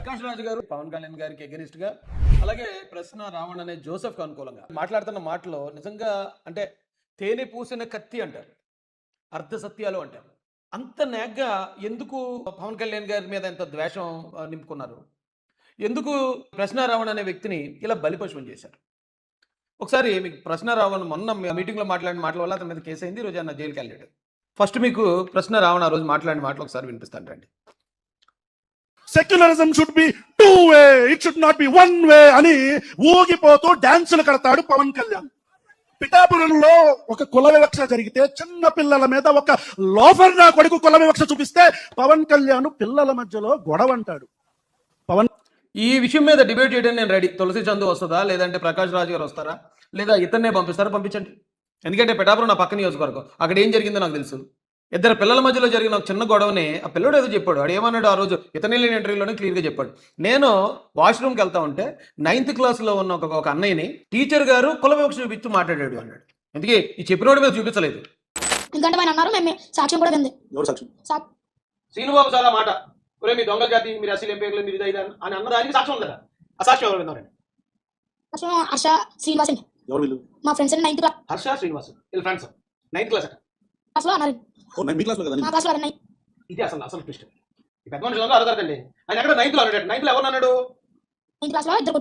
ప్రకాష్ రాజు గారు పవన్ కళ్యాణ్ గారికి అగెనిస్ట్ గా, అలాగే ప్రశ్న రావణ్ అనే జోసెఫ్ అనుకూలంగా మాట్లాడుతున్న మాటలో నిజంగా అంటే తేనె పూసిన కత్తి అంటారు, అర్ధ సత్యాలు అంటారు. అంత నేగ్గా ఎందుకు పవన్ కళ్యాణ్ గారి మీద ఎంత ద్వేషం నింపుకున్నారు? ఎందుకు ప్రశ్న రావణ్ అనే వ్యక్తిని ఇలా బలిపశువులు చేశారు? ఒకసారి మీకు ప్రశ్న రావణ్ మొన్న మీటింగ్లో మాట్లాడిన మాటల వల్ల అతని మీద కేసు అయింది. ఈరోజు అన్న జైలుకి వెళ్ళాడు. ఫస్ట్ మీకు ప్రశ్న రావణ్ ఆ రోజు మాట్లాడిన మాటలు ఒకసారి వినిపిస్తాను రండి. Secularism should be two way, it should not be one way అని ఊగిపోతూ డాన్సులు కడతాడు పవన్ కళ్యాణ్. పిఠాపురంలో ఒక కుల వివక్ష జరిగితే చిన్న పిల్లల మీద ఒక లోఫర్ నా కొడుకు కుల వివక్ష చూపిస్తే పవన్ కళ్యాణ్ పిల్లల మధ్యలో గొడవ అంటాడు. పవన్ ఈ విషయం మీద డిబేట్ చేయడానికి నేను రెడీ. తులసి చందు వస్తుందా, లేదంటే ప్రకాష్ రాజు గారు వస్తారా, లేదా ఇతన్నే పంపిస్తారా? పంపించండి. ఎందుకంటే పిఠాపురం నా పక్క నియోజకవర్గం, అక్కడ ఏం జరిగిందో నాకు తెలుసు. ఇద్దరు పిల్లల మధ్యలో జరిగిన ఒక చిన్న గొడవని ఆ పిల్లడు ఏదో చెప్పాడు. వాడు ఏమన్నాడు ఆ రోజు ఇతనే లేని ఇంటర్వ్యూలోనే క్లియర్గా చెప్పాడు. నేను వాష్రూమ్కి వెళ్తా ఉంటే 9th క్లాస్లో ఉన్న ఒక అన్నయ్యని టీచర్ గారు కుల వివక్ష చూపించి మాట్లాడాడు అన్నాడు. ఎందుకే ఈ చెప్పినోడి మీద చూపించలేదు. ఎందుకంటే ఆయన అన్నారు, మేము సాక్ష్యం కూడా ఉంది. శ్రీనుబాబు సార్ ఆ మాట, ఒరే మీ దొంగ జాతి, మీరు అసలు ఎంపీలు మీరు ఇదే అని అన్నదానికి సాక్ష్యం ఉందా? ఆ సాక్ష్యం ఎవరు విన్నారండి? హర్ష శ్రీనివాస్ అండి, మా ఫ్రెండ్స్ అండి. 9th క్లాస్ హర్ష శ్రీనివాస్ వీళ్ళ ఫ్రెండ్స్ 9th క్లాస్ క్లాస్లో అన్నారు. మా క్లాస్లో అన్నాయి. ఇది అసలు ట్విస్ట్. ఈ పెద్ద మనుషులు అడగదండి. ఆయన ఎక్కడ 9th లో అన్నాడు. 9th లో ఎవరు అన్నాడు? 9th క్లాస్లో ఇద్దరు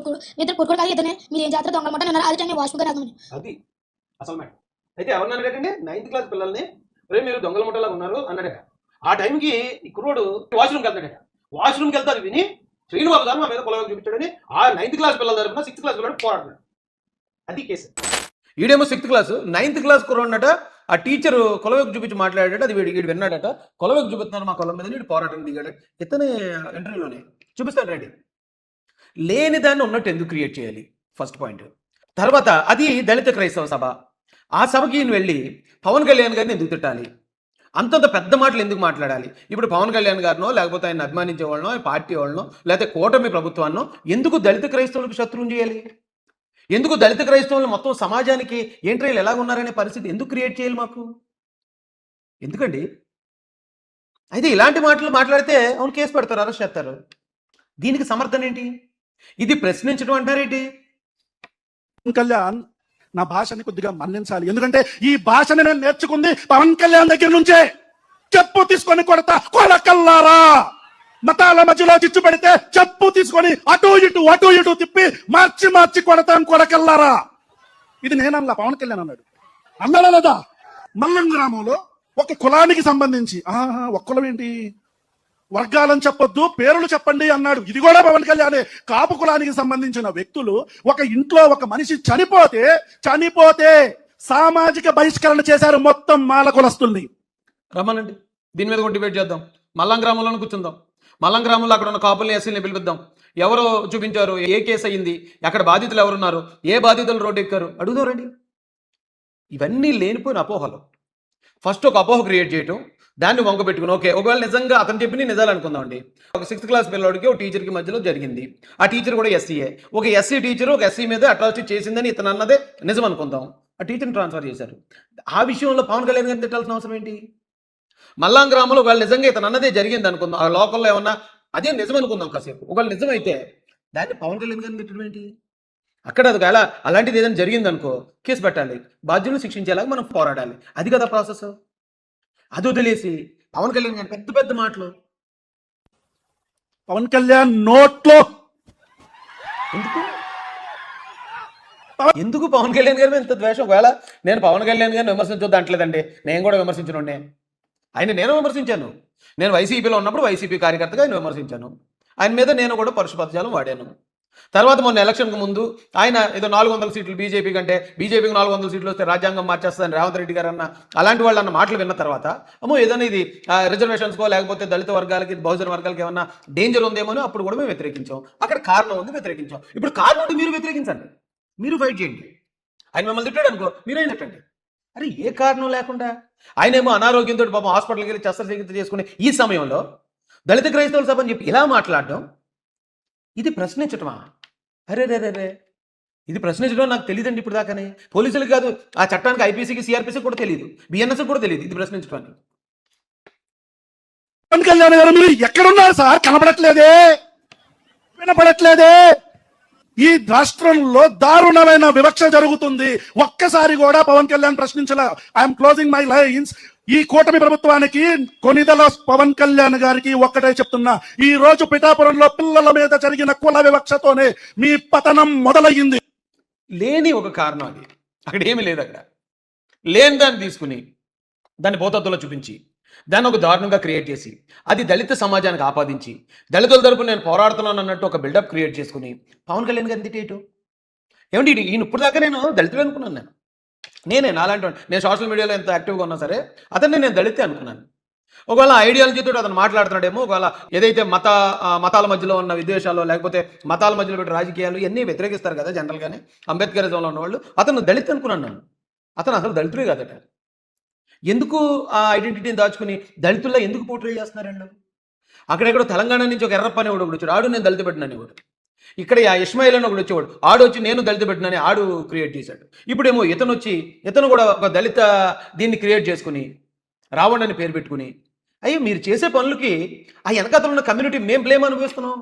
కొట్టుకోడు కాదు, ఇద్దరు మీరు ఏం చేస్తారు దొంగ అన్నారు. అదే టైం వాష్రూమ్ గారు అర్థం. అది అసలు మేడం. అయితే ఎవరు అన్నాడండి? 9th క్లాస్ పిల్లల్ని రే మీరు దొంగల ముట్టలాగా ఉన్నారు అన్నాడట. ఆ టైంకి ఈ కుర్రోడు వాష్రూమ్కి వెళ్తాడట. వాష్రూమ్కి వెళ్తే అది విని శ్రీనిబాబు గారు మా మీద కులవేగం చూపించాడని ఆ 9th క్లాస్ పిల్లల తరపున 6th క్లాస్ పిల్లడు పోరాడుతున్నాడు. అది కేసు. ఈడేమో 6th క్లాస్, 9th క్లాస్ కుర్రోడట. ఆ టీచరు కులవేగం చూపించి మాట్లాడాడట. అది వీడు విన్నాడట. కులవేగం చూపిస్తున్నారు మా కులం మీద, వీడు పోరాటం దిగాడు. ఇతనే ఇంటర్వ్యూలోనే చూపిస్తాడు రండి. లేని దాన్ని ఉన్నట్టు ఎందుకు క్రియేట్ చేయాలి? First point. తర్వాత అది దళిత క్రైస్తవ సభ. ఆ సభకి ఈయన వెళ్ళి పవన్ కళ్యాణ్ గారిని ఎందుకు తిట్టాలి? అంతంత పెద్ద మాటలు ఎందుకు మాట్లాడాలి? ఇప్పుడు పవన్ కళ్యాణ్ గారినో, లేకపోతే ఆయన అభిమానించే వాళ్ళనో, పార్టీ వాళ్ళనో, లేకపోతే కూటమి ప్రభుత్వాన్నో ఎందుకు దళిత క్రైస్తవులకు శత్రువుని చేయాలి? ఎందుకు దళిత క్రైస్తవులు మొత్తం సమాజానికి ఏంట్రైలు ఎలాగ ఉన్నారనే పరిస్థితి ఎందుకు క్రియేట్ చేయాలి మాకు? ఎందుకండి? అయితే ఇలాంటి మాటలు మాట్లాడితే అవును కేసు పెడతారు, అరెస్ట్ చేస్తారు. దీనికి సమర్థన ఏంటి? ఇది ప్రశ్నించడం అంటారేంటి? కళ్యాణ్ నా భాషని కొద్దిగా మన్నించాలి. ఎందుకంటే ఈ భాషని నేను నేర్చుకుంది పవన్ కళ్యాణ్ దగ్గర నుంచే. చెప్పు తీసుకొని కొడతా కొడకల్లారా. మతాల మధ్యలో చిచ్చు పెడితే చెప్పు తీసుకొని అటు ఇటు తిప్పి మార్చి కొడతాను కొడకల్లారా. ఇది నేనల్లా, పవన్ కళ్యాణ్ అన్నాడు. అన్నాడా లేదా? మల్లం గ్రామంలో ఒక కులానికి సంబంధించి ఒక కులం ఏంటి, వర్గాలని చెప్పొద్దు పేర్లు చెప్పండి అన్నాడు. ఇది కూడా పవన్ కళ్యాణే. కాపు కులానికి సంబంధించిన వ్యక్తులు ఒక ఇంట్లో ఒక మనిషి చనిపోతే సామాజిక బహిష్కరణ చేశారు మొత్తం మాల కులస్తుల్ని. రమ్మనండి, దీని మీద కూడా డిబేట్ చేద్దాం. మల్లం గ్రామంలోనే కూర్చుందాం. మల్లం గ్రామంలో అక్కడ ఉన్న కాపుల్ని ఎస్సీని పిలిపిద్దాం. ఎవరు చూపించారు, ఏ కేసు అయ్యింది, అక్కడ బాధితులు ఎవరున్నారు, ఏ బాధితులు రోడ్డు ఎక్కారు అడుగుదారండి. ఇవన్నీ లేనిపోయిన అపోహలు. ఫస్ట్ ఒక అపోహ క్రియేట్ చేయటం, దాన్ని వంక పెట్టుకుని ఓకే ఒకవేళ నిజంగా అతను చెప్పిన నిజాలు అనుకుందామండి. ఒక 6th క్లాస్ పిల్లడికి ఒక టీచర్కి మధ్యలో జరిగింది. ఆ టీచర్ కూడా ఎస్సీఏ. ఒక ఎస్సీ టీచర్ ఒక ఎస్సీ మీద అట్రాసిటీ చేసిందని ఇతను అన్నదే నిజం అనుకుందాం. ఆ టీచర్ని ట్రాన్స్ఫర్ చేశారు. ఆ విషయంలో పవన్ కళ్యాణ్ గారిని తిట్టాల్సిన అవసరం ఏంటి? మల్లాం గ్రామంలో ఒకవేళ నిజంగా ఇతను అన్నదే జరిగింది అనుకుందాం, ఆ లోకల్లో ఏమన్నా అదే నిజం అనుకుందాం కాసేపు. ఒకవేళ నిజమైతే దాన్ని పవన్ కళ్యాణ్ గారిని తిట్టడం ఏంటి? అక్కడ అది అలా అలాంటిది ఏదైనా జరిగింది అనుకో కేసు పెట్టాలి, బాధ్యులను శిక్షించేలాగా మనం పోరాడాలి. అది కదా ప్రాసెస్. అది వదిలేసి పవన్ కళ్యాణ్ గారు పెద్ద పెద్ద మాటలు. పవన్ కళ్యాణ్ నోట్లో ఎందుకు పవన్ కళ్యాణ్ గారి మీద ఇంత ద్వేషం? ఒకవేళ నేను పవన్ కళ్యాణ్ గారిని విమర్శించొద్దు అంటలేదండి, నేను కూడా విమర్శించనుండే. నేను విమర్శించాను. నేను వైసీపీలో ఉన్నప్పుడు వైసీపీ కార్యకర్తగా ఆయన విమర్శించాను. ఆయన మీద నేను కూడా పరుష పదజాలం వాడాను. తర్వాత మొన్న ఎలక్షన్కి ముందు ఆయన ఏదో 400 సీట్లు బీజేపీ కంటే, బీజేపీకి 400 సీట్లు వస్తే రాజ్యాంగం మార్చేస్తుందని రేవంత్ రెడ్డి గారు అలాంటి వాళ్ళు అన్న మాటలు విన్న తర్వాత అమ్మో ఏదైనా ఇది రిజర్వేషన్స్కో లేకపోతే దళిత వర్గాలకి బహుజన వర్గాలకి ఏమన్నా డేంజర్ ఉందేమో అప్పుడు కూడా మేము వ్యతిరేకించాం. అక్కడ కారణం ఉంది, వ్యతిరేకించాం. ఇప్పుడు కారణం ఉంది, మీరు వ్యతిరేకించండి, మీరు ఫైట్ చేయండి. ఆయన మిమ్మల్ని తిట్టాడు అనుకో, మీరేం తిట్టండి. అరే ఏ కారణం లేకుండా ఆయనేమో అనారోగ్యంతో పాపం హాస్పిటల్కి వెళ్ళి శస్త్రచికిత్స చేసుకునే ఈ సమయంలో దళిత క్రైస్తవుల సభ అని చెప్పి ఇలా మాట్లాడడం, ఇది ప్రశ్నించటమా? అరే రే రే రే ఇది ప్రశ్నించడం నాకు తెలియదండి ఇప్పుడు దాకానే. పోలీసులకు కాదు, ఆ చట్టానికి ఐపీసీకి సిఆర్పీసీకి కూడా తెలియదు, బిఎన్ఎస్కి కూడా తెలియదు ఇది ప్రశ్నించడానికి. పవన్ కళ్యాణ్ గారు మీరు ఎక్కడున్నారు సార్? కనబడట్లేదే. వినపడట్లేదే. ఈ రాష్ట్రంలో దారుణమైన వివక్ష జరుగుతుంది. ఒక్కసారి కూడా పవన్ కళ్యాణ్ ప్రశ్నించలా. I'm closing my lines. ఈ కూటమి ప్రభుత్వానికి, కొనిదల పవన్ కళ్యాణ్ గారికి ఒక్కటే చెప్తున్నా, ఈ రోజు పిఠాపురంలో పిల్లల మీద జరిగిన కుల వివక్షతోనే మీ పతనం మొదలయ్యింది. లేని ఒక కారణం అది. అక్కడ ఏమీ లేదు. అక్కడ లేని దాన్ని తీసుకుని దాన్ని భూతత్వంలో చూపించి దాన్ని ఒక దారుణంగా క్రియేట్ చేసి అది దళిత సమాజానికి ఆపాదించి దళితుల తరపున నేను పోరాడుతున్నాను అన్నట్టు ఒక బిల్డప్ క్రియేట్ చేసుకుని పవన్ కళ్యాణ్ గారిని తిట్టేయటం ఏమండి? ఈయన ఇప్పుడు దాకా నేను దళితుడు అనుకున్నాను. నేనే నాలాంటి నేను సోషల్ మీడియాలో ఎంత యాక్టివ్గా ఉన్నా సరే అతన్ని నేను దళితే అనుకున్నాను. ఒకవేళ ఐడియాలజీతో అతను మాట్లాడుతున్నాడేమో, ఒకవేళ ఏదైతే మతాల మధ్యలో ఉన్న విద్వేషాలు, లేకపోతే మతాల మధ్యలో పెట్టి రాజకీయాలు ఇవన్నీ వ్యతిరేకిస్తారు కదా జనరల్గానే అంబేద్కరిజంలో ఉన్నవాళ్ళు. అతను దళిత్ అనుకున్నాను నేను. అతను అసలు దళితుడే కాదట. ఎందుకు ఆ ఐడెంటిటీని దాచుకుని దళితుల్లో ఎందుకు పోర్ట్రే చేస్తున్నారండి? అక్కడెక్కడో తెలంగాణ నుంచి ఒక ఎర్రప్ప అనేవాడు ఒకడు వచ్చాడు, ఆడు నేను దళిత పెట్టినని వాడు. ఇక్కడ ఆ ఇస్మాయిల్ అని ఒకడు వచ్చేవాడు, ఆడు వచ్చి నేను దళిత పెట్టినని ఆడు క్రియేట్ చేశాడు. ఇప్పుడేమో ఇతను కూడా ఒక దళిత దీన్ని క్రియేట్ చేసుకుని రావణ్ అని పేరు పెట్టుకుని, అయ్యో మీరు చేసే పనులకి ఆ వెనకాతలు ఉన్న కమ్యూనిటీ మేము బ్లేమ్ అనుభవిస్తున్నాం.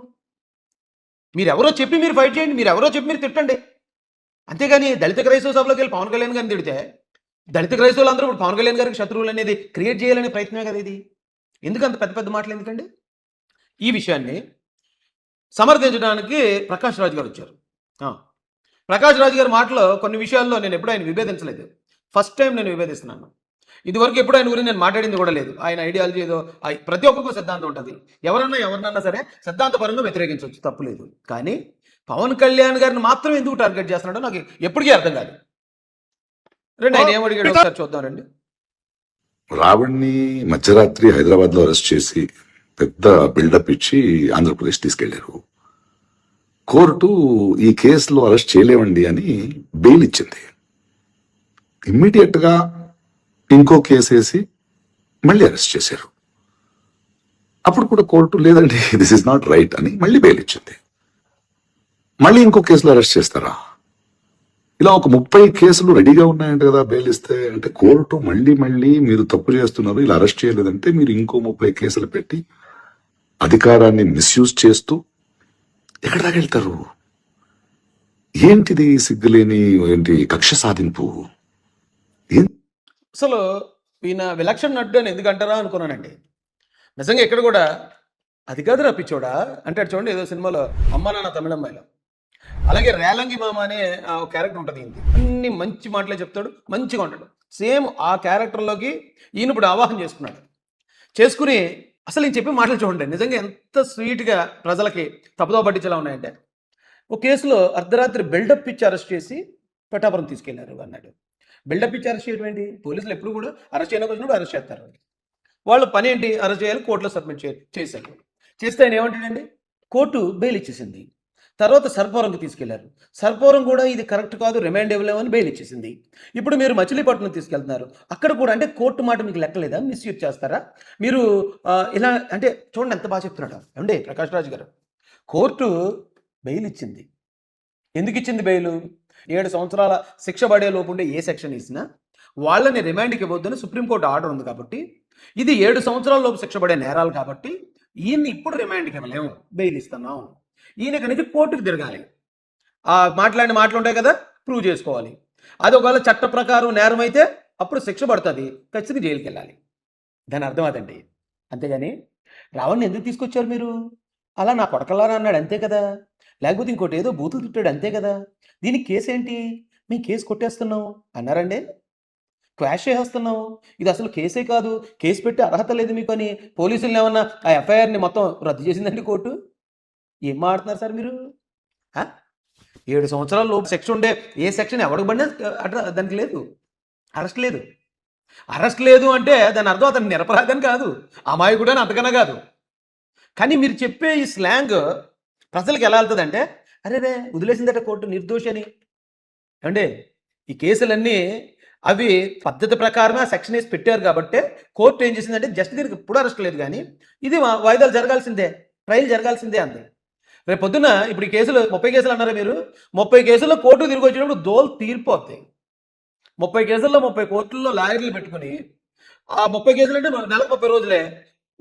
మీరు ఎవరో చెప్పి మీరు ఫైట్ చేయండి, మీరు ఎవరో చెప్పి మీరు తిట్టండి. అంతేగాని దళిత క్రైస్తవ సభలోకి వెళ్ళి పవన్ కళ్యాణ్ గారిని తిడితే దళిత క్రైస్తవులు అందరూ ఇప్పుడు పవన్ కళ్యాణ్ గారికి శత్రువులు అనేది క్రియేట్ చేయాలనే ప్రయత్నమే కదా ఇది. ఎందుకంత పెద్ద పెద్ద మాటలు ఎందుకండి? ఈ విషయాన్ని సమర్థించడానికి ప్రకాష్ రాజ్ గారు వచ్చారు. ప్రకాష్ రాజ్ గారి మాటలో కొన్ని విషయాల్లో నేను ఎప్పుడు ఆయన విభేదించలేదు. ఫస్ట్ టైం నేను విభేదిస్తున్నాను. ఇదివరకు ఎప్పుడు ఆయన గురించి నేను మాట్లాడింది కూడా లేదు. ఆయన ఐడియాలజీ ఏదో ప్రతి ఒక్కరికి సిద్ధాంతం ఉంటుంది. ఎవరినన్నా సరే సిద్ధాంతపరంగా వ్యతిరేకించవచ్చు, తప్పులేదు. కానీ పవన్ కళ్యాణ్ గారిని మాత్రం ఎందుకు టార్గెట్ చేస్తున్నాడో నాకు ఎప్పటికీ అర్థం కాదు. రండి ఆయన ఏమడిగాడు ఒకసారి చూద్దాం రండి. రావణ్ణి మధ్యరాత్రి హైదరాబాద్ లో అరెస్ట్ చేసి పెద్ద బిల్డప్ ఇచ్చి ఆంధ్రప్రదేశ్ తీసుకెళ్లారు. కోర్టు ఈ కేసులో అరెస్ట్ చేయలేవండి అని బెయిల్ ఇచ్చింది. ఇమ్మీడియట్ గా ఇంకో కేసు వేసి మళ్ళీ అరెస్ట్ చేశారు. అప్పుడు కూడా కోర్టు లేదండి దిస్ ఇస్ నాట్ రైట్ అని మళ్ళీ బెయిల్ ఇచ్చింది. మళ్ళీ ఇంకో కేసులో అరెస్ట్ చేస్తారా? ఇలా ఒక 30 కేసులు రెడీగా ఉన్నాయంట కదా బెయిల్ ఇస్తే. అంటే కోర్టు మళ్ళీ మీరు తప్పు చేస్తున్నారు, ఇలా అరెస్ట్ చేయలేదంటే మీరు ఇంకో 30 కేసులు పెట్టి అధికారాన్ని మిస్యూజ్ చేస్తూ ఎక్కడ దాకా వెళ్తారు? ఏంటిది సిగ్గులేని కక్ష సాధింపు? అసలు ఈయన విలక్షణ నటుడు అని ఎందుకంటారా అనుకున్నానండి. నిజంగా ఇక్కడ కూడా అది కాదు రప్పించోడా అంటే చూడండి, ఏదో సినిమాలో అమ్మ నాన్న తమిళమ్మాయిలో, అలాగే రేలంగి మామ అనే ఒక క్యారెక్టర్ ఉంటుంది. అన్ని మంచి మాటలే చెప్తాడు, మంచిగా ఉంటాడు. సేమ్ ఆ క్యారెక్టర్లోకి ఈయన ఇప్పుడు ఆవాహన చేసుకుని అసలు నేను చెప్పే మాటలు చూడండి నిజంగా ఎంత స్వీట్గా ప్రజలకి తప్పుదో పట్టించేలా ఉన్నాయంటే, ఒక కేసులో అర్ధరాత్రి బిల్డప్ ఇచ్చి అరెస్ట్ చేసి పిఠాపురం తీసుకెళ్లారు అన్నాడు. బిల్డప్ ఇచ్చి అరెస్ట్ చేయడం ఏంటి? పోలీసులు ఎప్పుడు కూడా అరెస్ట్ చేయడానికి వచ్చినప్పుడు అరెస్ట్ చేస్తారు. వాళ్ళ పని ఏంటి? అరెస్ట్ చేయాలి, కోర్టులో సబ్మిట్ చేశారు. చేస్తే ఆయన ఏమంటాడండి, కోర్టు బెయిల్ ఇచ్చేసింది. తర్వాత సర్పవరంకి తీసుకెళ్లారు. సర్పవరం కూడా ఇది కరెక్ట్ కాదు, రిమాండ్ ఇవ్వలేమని బెయిల్ ఇచ్చేసింది. ఇప్పుడు మీరు మచిలీపట్నం తీసుకెళ్తున్నారు. అక్కడ కూడా అంటే కోర్టు మాట మీకు లెక్కలేదా? మిస్యూజ్ చేస్తారా మీరు? ఇలా అంటే చూడండి ఎంత బాగా చెప్తున్నాడు ఏమండి ప్రకాష్ రాజ్ గారు. కోర్టు బెయిల్ ఇచ్చింది. ఎందుకు ఇచ్చింది బెయిల్? 7 సంవత్సరాల శిక్ష పడే లోపు ఉండే ఏ సెక్షన్ ఇచ్చినా వాళ్ళని రిమాండ్కి ఇవ్వద్దని సుప్రీంకోర్టు ఆర్డర్ ఉంది కాబట్టి, ఇది 7 సంవత్సరాల లోపు శిక్ష పడే నేరాలు కాబట్టి ఈయన్ని ఇప్పుడు రిమాండ్కి ఇవ్వలేము, బెయిల్ ఇస్తున్నాం. ఈయన ఇక్కడి నుంచి కోర్టుకు తిరగాలి. మాట్లాడిన మాటలు ఉంటాయి కదా, ప్రూవ్ చేసుకోవాలి. అది ఒకవేళ చట్ట ప్రకారం నేరం అయితే అప్పుడు శిక్ష పడుతుంది, ఖచ్చితంగా జైలుకి వెళ్ళాలి. దాని అర్థం అదండి. అంతేగాని రావణ్ని ఎందుకు తీసుకొచ్చారు మీరు? అలా నా కొడకల్లారా అన్నాడు అంతే కదా, లేకపోతే ఇంకోటి ఏదో బూతులు తిట్టాడు అంతే కదా. దీనికి కేసు ఏంటి? మేము కేసు కొట్టేస్తున్నాం అన్నారండి, క్వాష్ చేసేస్తున్నాం. ఇది అసలు కేసే కాదు, కేసు పెట్టే అర్హత లేదు మీకు అని పోలీసులు ఏమన్నా ఆ ఎఫ్ఐఆర్ని మొత్తం రద్దు చేసిందండి కోర్టు. ఏం మాడుతున్నారు సార్ మీరు? 7 సంవత్సరాల లోపు సెక్షన్ ఉండే ఏ సెక్షన్ ఎవరికి పడినా దానికి లేదు, అరెస్ట్ లేదు. అరెస్ట్ లేదు అంటే దాని అర్థం అతను నిరపరాధని కాదు, అమాయకుడు అని అంతకన్నా కాదు. కానీ మీరు చెప్పే ఈ స్లాంగ్ ప్రజలకు ఎలా వెళ్తుంది అంటే, అరే వదిలేసిందట కోర్టు నిర్దోషి అని. అంటే ఈ కేసులన్నీ అవి పద్ధతి ప్రకారమే సెక్షన్ వేసి పెట్టారు కాబట్టి కోర్టు ఏం చేసిందంటే జస్ట్ దీనికి ఇప్పుడు అరెస్ట్ లేదు, కానీ ఇది వాయిదాలు జరగాల్సిందే, ట్రయల్ జరగాల్సిందే అంతే. రేపు పొద్దున ఇప్పుడు ఈ కేసులు 30 కేసులు అన్నారా మీరు, 30 కేసుల్లో కోర్టు తిరిగి వచ్చినప్పుడు దోలు తీరిపోతాయి. 30 కేసుల్లో 30 కోర్టుల్లో లాయర్లు పెట్టుకుని ఆ 30 కేసులు అంటే నెలకు 30 రోజులే.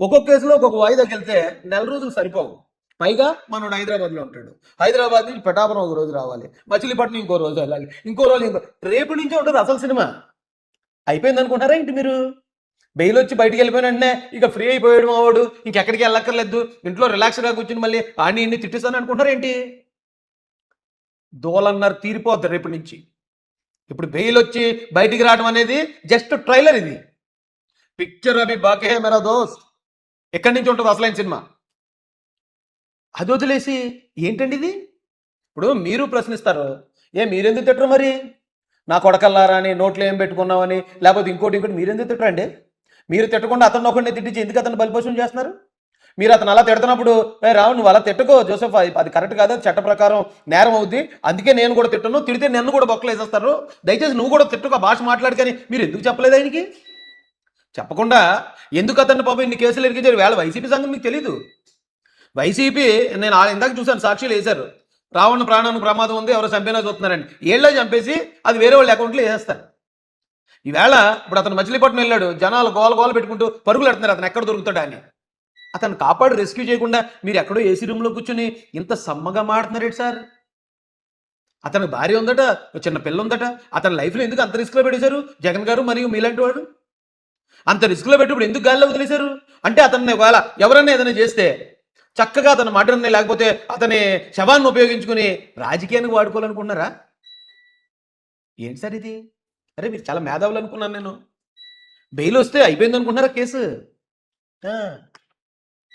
ఒక్కొక్క కేసులో ఒక్కొక్క వాయిదాకి వెళ్తే 4 రోజులు సరిపోవు, పైగా మనోడు హైదరాబాద్లో ఉంటాడు. హైదరాబాద్ నుంచి పిఠాపురం ఒక రోజు రావాలి, మచిలీపట్నం ఇంకో రోజు వెళ్ళాలి, ఇంకో రోజు రేపు నుంచే ఉంటుంది అసలు సినిమా. అయిపోయింది అనుకుంటారా ఏంటి మీరు? బెయిల్ వచ్చి బయటికి వెళ్ళిపోయిన వెంటనే ఇక ఫ్రీ అయిపోయాడు మావాడు, ఇంకెక్కడికి వెళ్ళక్కర్లేదు, ఇంట్లో రిలాక్స్గా కూర్చుని మళ్ళీ ఆడిని ఇన్ని తిట్టిస్తాను అనుకుంటారా ఏంటి? దోలన్నర తీరిపోద్ది రేపు నుంచి. ఇప్పుడు బెయిల్ వచ్చి బయటికి రావడం అనేది జస్ట్ ట్రైలర్. ఇది పిక్చర్ అభి బాకే హై మేరా దోస్త్. ఎక్కడి నుంచి ఉంటుంది అసలైన సినిమా? అది వదిలేసి ఏంటండి ఇది? ఇప్పుడు మీరు ప్రశ్నిస్తారు, మీరెందుకు తిట్టరు మరి? నా కొడకల్లారా అని నోట్లో ఏం పెట్టుకున్నామని, లేకపోతే ఇంకోటి మీరెందుకు తిట్టరండి? మీరు తిట్టకుండా అతను ఒకరిని తిట్టించి ఎందుకు అతను బలిపోషణ చేస్తున్నారు? మీరు అతను అలా తిడుతున్నప్పుడు రావు నువ్వు అలా తిట్టుకో జోసెఫ్, అది కరెక్ట్ కాదు, చట్ట ప్రకారం నేరం అవుద్ది, అందుకే నేను కూడా తిట్టను, తిడితే నన్ను కూడా బొక్కలు వేసేస్తారు, దయచేసి నువ్వు కూడా తిట్టుకో భాష మాట్లాడు. కానీ మీరు ఎందుకు చెప్పలేదు ఆయనకి? చెప్పకుండా ఎందుకు అతన్ని పాపం ఇన్ని కేసులు ఎరిగించారు? వేళ వైసీపీ సంగతి మీకు తెలీదు. వైసీపీ నేను ఇందాక చూశాను, సాక్షులు వేశారు, రావణ ప్రాణానికి ప్రమాదం ఉంది, ఎవరో చంపేనా చూస్తున్నారండి. ఏళ్ళో చంపేసి అది వేరే వాళ్ళ అకౌంట్లో వేసేస్తారు. ఈవేళ ఇప్పుడు అతను మచిలీపట్నం వెళ్ళాడు, జనాలు గోల పెట్టుకుంటూ పరుగులు పెడుతున్నారు అతను ఎక్కడ దొరుకుతాడా అని. అతను కాపాడు రెస్క్యూ చేయకుండా మీరు ఎక్కడో ఏసీ రూమ్లో కూర్చొని ఇంత సమ్మగా మాడుతున్నారేంటి సార్? అతనికి భార్య ఉందట, చిన్న పిల్ల ఉందట, అతని లైఫ్లో ఎందుకు అంత రిస్క్లో పెట్టేశారు జగన్ గారు మరియు మీలాంటి వాడు? అంత రిస్క్లో పెట్టి ఇప్పుడు ఎందుకు గాల్లో వదిలేశారు? అంటే అతన్ని ఒకవేళ ఎవరన్నా ఏదైనా చేస్తే చక్కగా అతని మటన్ని లేకపోతే అతని శవాన్ని ఉపయోగించుకుని రాజకీయానికి వాడుకోవాలనుకున్నారా? ఏంటి సార్ ఇది? అరే మీరు చాలా మేధావులు అనుకున్నాను నేను. బెయిల్ వస్తే అయిపోయింది అనుకున్నారా కేసు?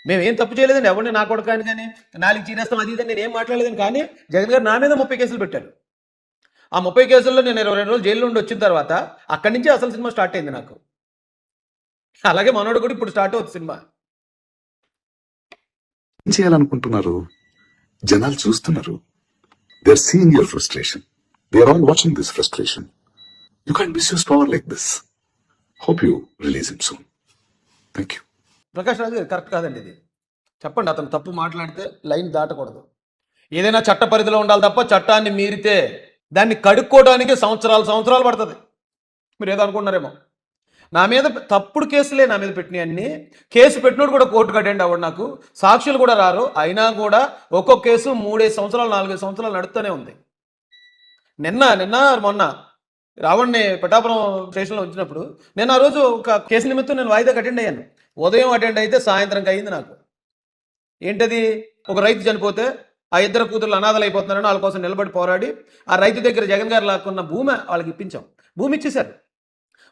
మేమేం తప్పు చేయలేదండి, ఎవరిని నా కొడకాని కానీ నాలుగు చీరేస్తాం అది ఇదని నేను ఏం మాట్లాడలేదని. కానీ జగన్ గారు నా మీద 30 కేసులు పెట్టారు. ఆ 30 కేసుల్లో నేను 22 రోజులు జైలు నుండి వచ్చిన తర్వాత అక్కడి నుంచి అసలు సినిమా స్టార్ట్ అయింది నాకు. అలాగే మనోడు కూడా ఇప్పుడు స్టార్ట్ అవుతుంది సినిమా. ఏం చేయాలనుకుంటున్నారు? జనాలు చూస్తున్నారు. They are seeing your frustration. They are all watching this frustration. You can't misuse power like this. Hope you release him soon. Thank you. Prakash Raju గారు కరెక్ట్ కాదండి ఇది. చెప్పండి, అతను తప్పు మాట్లాడితే లైన్ దాటకూడదు. ఏదైనా చట్ట పరిధిలో ఉండాలి తప్ప చట్టాన్ని మీరితే దాన్ని కడుక్కోవడానికి సంవత్సరాలు పడుతుంది. మీరు ఏదో అనుకుంటున్నారేమో. నా మీద తప్పుడు కేసులే నా మీద పెట్టినాయి అన్ని. కేసు పెట్టినోడు కూడా కోర్టుకు అటెండ్ అవ్వడు, నాకు సాక్షులు కూడా రారు. అయినా కూడా ఒక్కొక్క కేసు 3-5 సంవత్సరాలు 4-5 సంవత్సరాలు నడుస్తూనే ఉంది. నిన్న మొన్న రావణ్ణి పిఠాపురం స్టేషన్లో ఉంచినప్పుడు నేను ఆ రోజు ఒక కేసు నిమిత్తం నేను వాయిదాకి అటెండ్ అయ్యాను. ఉదయం అటెండ్ అయితే సాయంత్రంకి అయింది నాకు. ఏంటది? ఒక రైతు చనిపోతే ఆ ఇద్దరు కూతుర్లు అనాథలు అయిపోతున్నారని వాళ్ళ కోసం నిలబడి పోరాడి ఆ రైతు దగ్గర జగన్ గారు లాక్కున్న భూమి వాళ్ళకి ఇప్పించాం. భూమి ఇచ్చేశారు,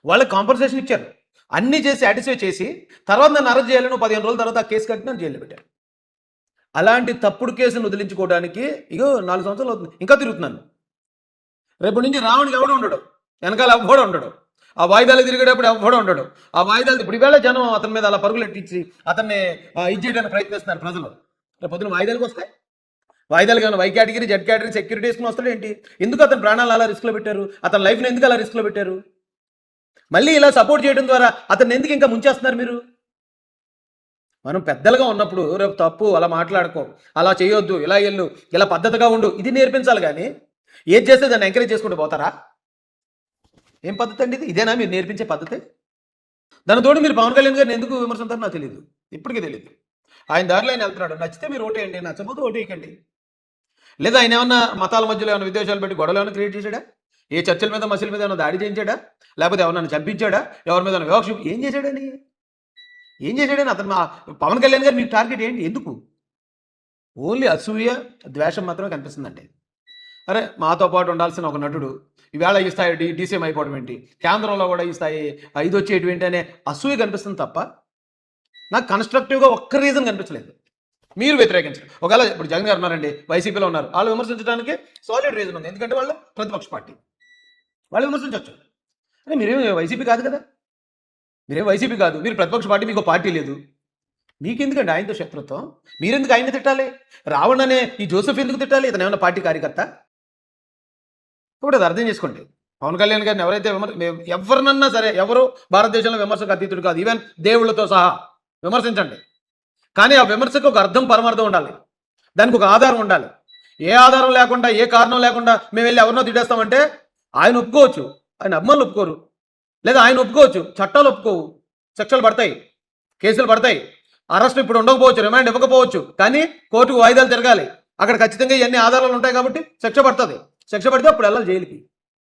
వాళ్ళకి కాంపన్సేషన్ ఇచ్చారు, అన్నీ చేసి సాటిస్ఫై చేసి తర్వాత నన్ను అరెస్ట్ చేయాలని 15 రోజుల తర్వాత ఆ కేసు కట్టి నన్ను జైల్లో పెట్టారు. అలాంటి తప్పుడు కేసును వదిలించుకోవడానికి 4 సంవత్సరాలు అవుతుంది, ఇంకా తిరుగుతున్నాను. రేపు నుంచి రావణ్కి ఎవడు ఉండడు, వెనకాల ఎవ్వడు ఉండడు, ఆ వాయిదాలు తిరిగేటప్పుడు ఎవ్వడు ఉండడు. ఆ వాయిదాలు ఇప్పుడు ఈవేళ జనం అతని మీద అలా పరుగులు ఎట్టించి అతన్ని ఇది చేయడానికి ప్రయత్నిస్తున్నారు ప్రజలు. రేపు పొద్దున వాయిదాలకు వస్తాయి. వాయిదాలు కానీ why category Z category security వేసుకుని వస్తాడు ఏంటి? ఎందుకు అతని ప్రాణాలు అలా రిస్క్లో పెట్టారు? అతని లైఫ్ని ఎందుకు అలా రిస్క్లో పెట్టారు? మళ్ళీ ఇలా సపోర్ట్ చేయడం ద్వారా అతన్ని ఎందుకు ఇంకా ముంచేస్తున్నారు మీరు? మనం పెద్దలుగా ఉన్నప్పుడు రేపు తప్పు అలా మాట్లాడుకో, అలా చేయొద్దు, ఇలా వెళ్ళు, ఇలా పద్ధతిగా ఉండు, ఇది నేర్పించాలి. కానీ ఏది చేస్తే దాన్ని ఎంకరేజ్ చేసుకుంటూ పోతారా? ఏం పద్ధతి అండి ఇది? ఇదేనా మీరు నేర్పించే పద్ధతి? దాని తోడు మీరు పవన్ కళ్యాణ్ గారిని ఎందుకు విమర్శింటారో నాకు తెలియదు, ఇప్పటికీ తెలియదు. ఆయన దారిలో ఆయన వెళ్తున్నాడు, నచ్చితే మీరు ఓటేయండి, నచ్చకపోతే ఓటేయకండి. లేదా ఆయన ఏమన్నా మతాల మధ్యలో ఏమైనా విద్వేషాలు పెట్టి గొడవలు ఏమైనా క్రియేట్ చేశాడా? ఏ చర్చల మీద మసీల మీద ఏమైనా దాడి చేయించాడా? లేకపోతే ఎవరైనా చంపించాడా? ఎవరి మీద వివక్ష ఏం చేశాడని? అతను పవన్ కళ్యాణ్ గారు మీకు టార్గెట్ ఏంటి? ఎందుకు? ఓన్లీ అసూయ ద్వేషం మాత్రమే కనిపిస్తుందండి. అరే మాతో పాటు ఉండాల్సిన ఒక నటుడు ఈవేళ ఈ స్థాయి డీసీఎం అయిపోవడం ఏంటి, కేంద్రంలో కూడా ఈ స్థాయి ఇది వచ్చేటివి ఏంటి అనే అసూయ కనిపిస్తుంది తప్ప నాకు కన్స్ట్రక్టివ్గా ఒక్క రీజన్ కనిపించలేదు. మీరు వ్యతిరేకించరు. ఒకవేళ ఇప్పుడు జగన్ గారు ఉన్నారండి, వైసీపీలో ఉన్నారు, వాళ్ళు విమర్శించడానికి సాలిడ్ రీజన్ ఉంది, ఎందుకంటే వాళ్ళు ప్రతిపక్ష పార్టీ, వాళ్ళు విమర్శించవచ్చు. అంటే మీరేం వైసీపీ కాదు కదా, మీరు ప్రతిపక్ష పార్టీ, మీకు పార్టీ లేదు, మీకెందుకండి ఆయనతో శత్రుత్వం? మీరెందుకు ఆయన తిట్టాలి? రావణ్ అనే ఈ జోసెఫ్ ఎందుకు తిట్టాలి? ఇతను ఏమన్నా పార్టీ కార్యకర్త? ఇప్పుడు అది అర్థం చేసుకోండి. పవన్ కళ్యాణ్ గారిని ఎవరైతే ఎవరినన్నా సరే, ఎవరు భారతదేశంలో విమర్శకు అతీతుడు కాదు, ఈవెన్ దేవుళ్ళతో సహా విమర్శించండి. కానీ ఆ విమర్శకు ఒక అర్థం పరమార్థం ఉండాలి, దానికి ఒక ఆధారం ఉండాలి. ఏ ఆధారం లేకుండా, ఏ కారణం లేకుండా మేము వెళ్ళి ఎవరినో తిట్టేస్తామంటే ఆయన ఒప్పుకోవచ్చు, ఆయన అభిమానులు ఒప్పుకోరు. లేదా ఆయన ఒప్పుకోవచ్చు, చట్టాలు ఒప్పుకోవు, శిక్షలు పడతాయి, కేసులు పడతాయి. అరెస్ట్ ఇప్పుడు ఉండకపోవచ్చు, రిమాండ్ ఇవ్వకపోవచ్చు, కానీ కోర్టుకు వాయిదాలు తిరగాలి. అక్కడ ఖచ్చితంగా ఇవన్నీ ఆధారాలు ఉంటాయి కాబట్టి శిక్ష పడుతుంది. శిక్ష పడితే అప్పుడు వెళ్ళాలి జైలుకి.